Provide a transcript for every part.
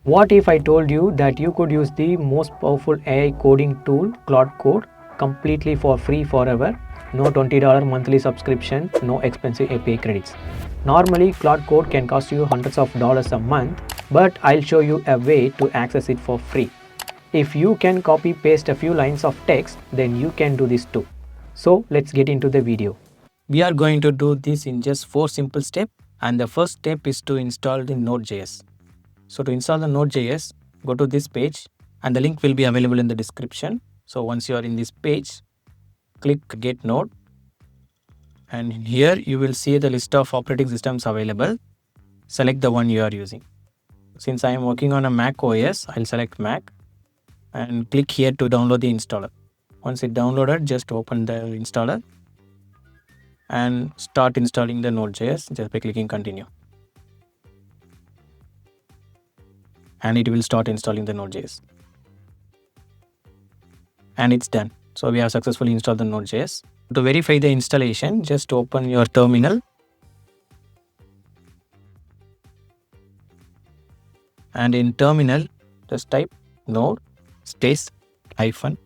What if I told you that you could use the most powerful AI coding tool, Claude Code, completely for free forever? No $20 monthly subscription, no expensive API credits. Normally, Claude Code can cost you hundreds of dollars a month, but I'll show you a way to access it for free. If you can copy paste a few lines of text, then you can do this too. So let's get into the video. We are going to do this in just 4 simple steps, and the first step is to install the Node.js. So to install the Node.js, go to this page and the link will be available in the description. So once you are in this page, click Get Node, and here you will see the list of operating systems available. Select the one you are using. Since I am working on a Mac OS, I'll select Mac and click here to download the installer. Once it downloaded, just open the installer and start installing the Node.js just by clicking continue. And it will start installing the Node.js. And it's done. So we have successfully installed the Node.js. To verify the installation, just open your terminal and in terminal just type node space -v.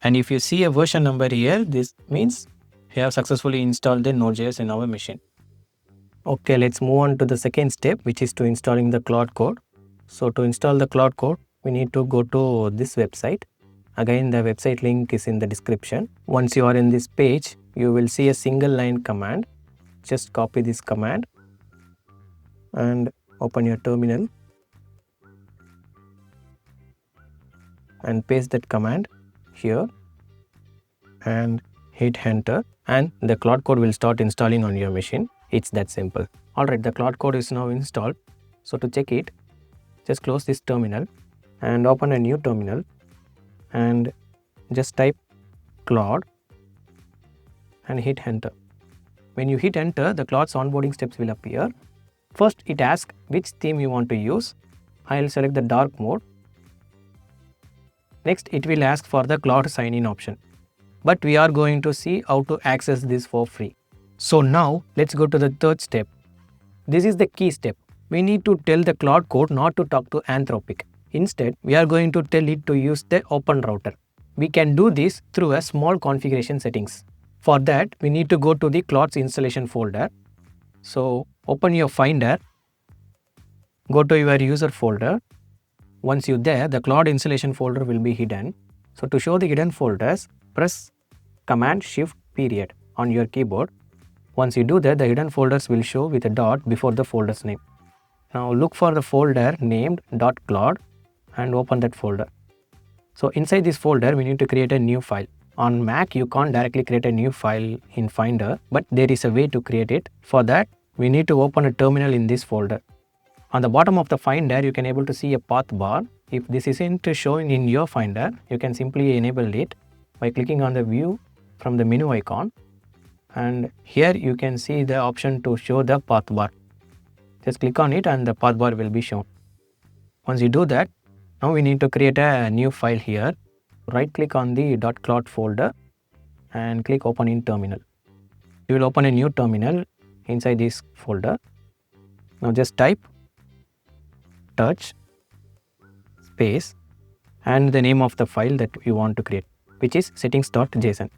And if you see a version number here, this means we have successfully installed the Node.js in our machine. Okay, let's move on to the second step, which is to installing the Claude Code. So to install the Claude Code, we need to go to this website. Again, the website link is in the description. Once you are in this page, you will see a single line command. Just copy this command and open your terminal and paste that command here and hit enter, and the Claude Code will start installing on your machine. It's that simple. Alright, the Claude Code is now installed. So to check it, just close this terminal and open a new terminal and just type Claude and hit enter. When you hit enter, the Claude's onboarding steps will appear. First, it asks which theme you want to use. I'll select the dark mode. Next, it will ask for the Claude sign-in option. But we are going to see how to access this for free. So now, let's go to the third step. This is the key step. We need to tell the Claude Code not to talk to Anthropic. Instead, we are going to tell it to use the open router. We can do this through a small configuration settings. For that, we need to go to the Claude's installation folder. So open your Finder, go to your user folder. Once you're there, the Claude installation folder will be hidden. So to show the hidden folders, press Command-Shift-period on your keyboard. Once you do that, the hidden folders will show with a dot before the folder's name. Now look for the folder named .claude and open that folder. So inside this folder, we need to create a new file. On Mac, you can't directly create a new file in Finder, but there is a way to create it. For that, we need to open a terminal in this folder. On the bottom of the Finder, you can able to see a path bar. If this isn't showing in your Finder, you can simply enable it by clicking on the view from the menu icon. And here you can see the option to show the path bar. Just click on it and the path bar will be shown. Once you do that, now we need to create a new file here. Right click on the .claude folder and click open in terminal. You will open a new terminal inside this folder. Now just type touch space and the name of the file that you want to create, which is settings.json.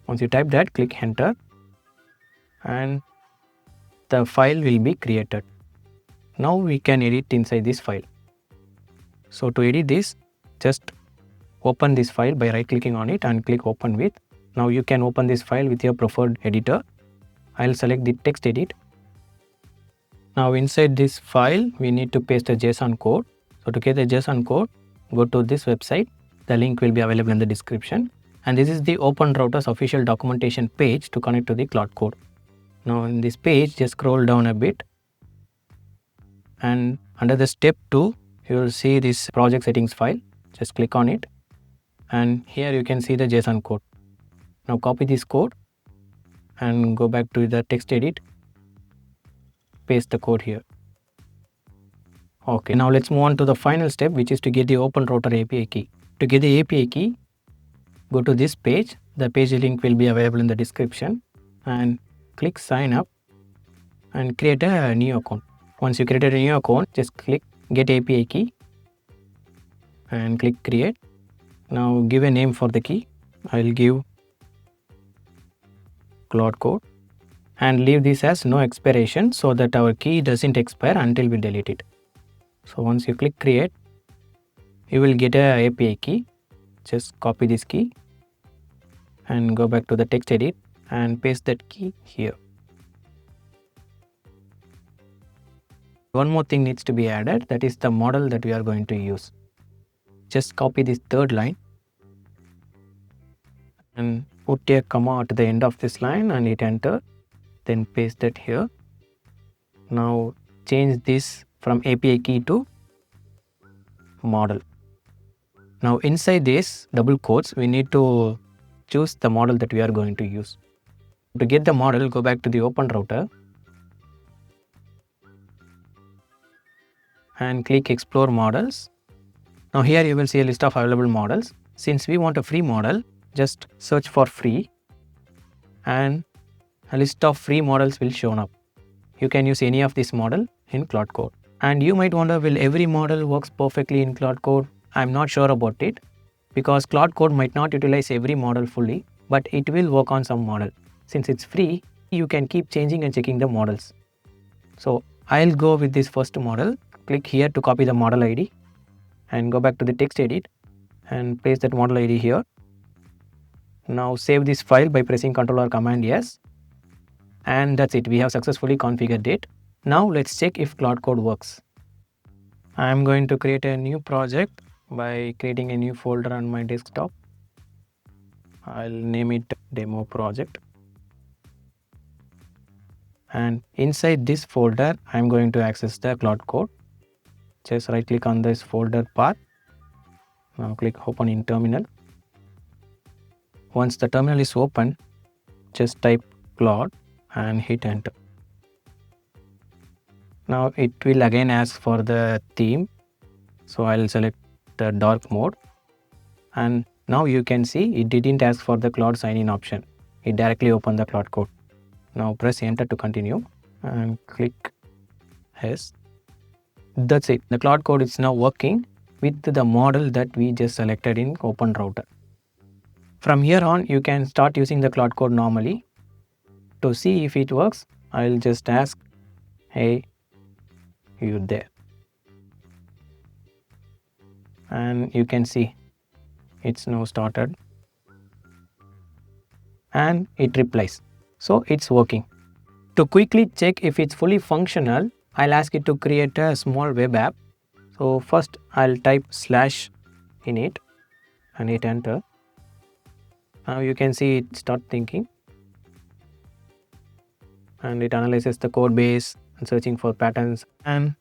Once you type that, click enter and the file will be created. Now we can edit inside this file. So to edit this, just open this file by right clicking on it and click open with. Now you can open this file with your preferred editor. I'll select the text edit. Now inside this file, we need to paste a JSON code. So to get the JSON code, go to this website. The link will be available in the description. And this is the Open Router's official documentation page to connect to the Claude Code. Now in this page, just scroll down a bit. And under the step 2, you will see this project settings file. Just click on it. And here you can see the JSON code. Now copy this code and go back to the text edit. Paste the code here. Okay, now let's move on to the final step, which is to get the Open Router API key. To get the API key, go to this page. The page link will be available in the description. And click sign up and create a new account. Once you created a new account, just click get API key and click create. Now give a name for the key. I'll give Claude Code and leave this as no expiration so that our key doesn't expire until we delete it. So once you click create, you will get a API key. Just copy this key and go back to the text edit and paste that key here. One more thing needs to be added, that is the model that we are going to use. Just copy this third line and put a comma at the end of this line and hit enter. Then paste that here. Now change this from API key to model. Now inside this double quotes, we need to choose the model that we are going to use. To get the model, go back to the open router and click explore models. Now here you will see a list of available models. Since we want a free model, just search for free and a list of free models will show up. You can use any of this model in Claude Code. And you might wonder, will every model works perfectly in Claude Code? I'm not sure about it because Claude Code might not utilize every model fully, but it will work on some model. Since it's free, you can keep changing and checking the models. So I'll go with this first model. Click here to copy the model ID and go back to the text edit and paste that model ID here. Now save this file by pressing Ctrl or Command S. And that's it. We have successfully configured it. Now let's check if Claude Code works. I'm going to create a new project by creating a new folder on my desktop. I'll name it demo project. And inside this folder, I'm going to access the Claude Code. Just right click on this folder path. Now click open in terminal. Once the terminal is open, just type Claude and hit enter. Now it will again ask for the theme. So I'll select the dark mode. And now you can see it didn't ask for the Claude sign-in option. It directly opened the Claude Code. Now press enter to continue and click yes. That's it. The Claude Code is now working with the model that we just selected in open router. From here on, you can start using the Claude Code normally. To see if it works, I'll just ask, hey, you there? And you can see it's now started and it replies. So it's working. To quickly check if it's fully functional, I'll ask it to create a small web app. So first I'll type / in it and hit enter. Now you can see it start thinking and it analyzes the code base and searching for patterns, and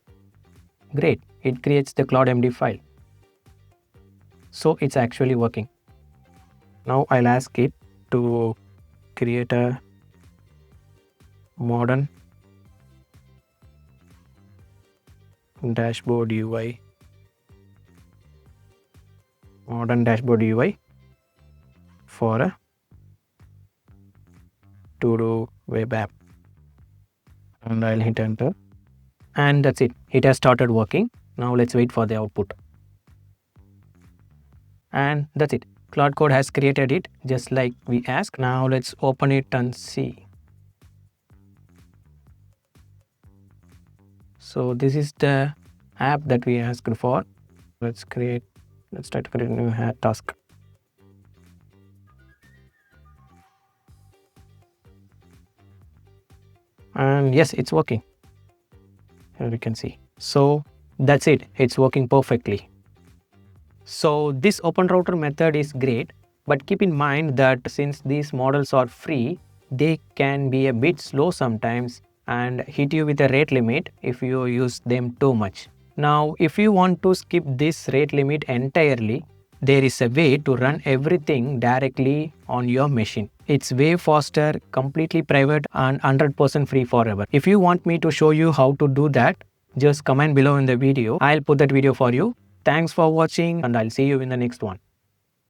great, it creates the Claude MD file. So it's actually working. Now I'll ask it to create a modern dashboard UI for a to-do web app, and I'll hit enter, and that's it. It has started working. Now let's wait for the output. And that's it. Claude Code has created it just like we asked. Now let's open it and see. So this is the app that we asked for. Let's try to create a new task. And yes, it's working. Here you can see. So that's it. It's working perfectly. So this open router method is great, but keep in mind that since these models are free, they can be a bit slow sometimes and hit you with a rate limit if you use them too much. Now, if you want to skip this rate limit entirely, there is a way to run everything directly on your machine. It's way faster, completely private and 100% free forever. If you want me to show you how to do that, just comment below in the video. I'll put that video for you. Thanks for watching and I'll see you in the next one.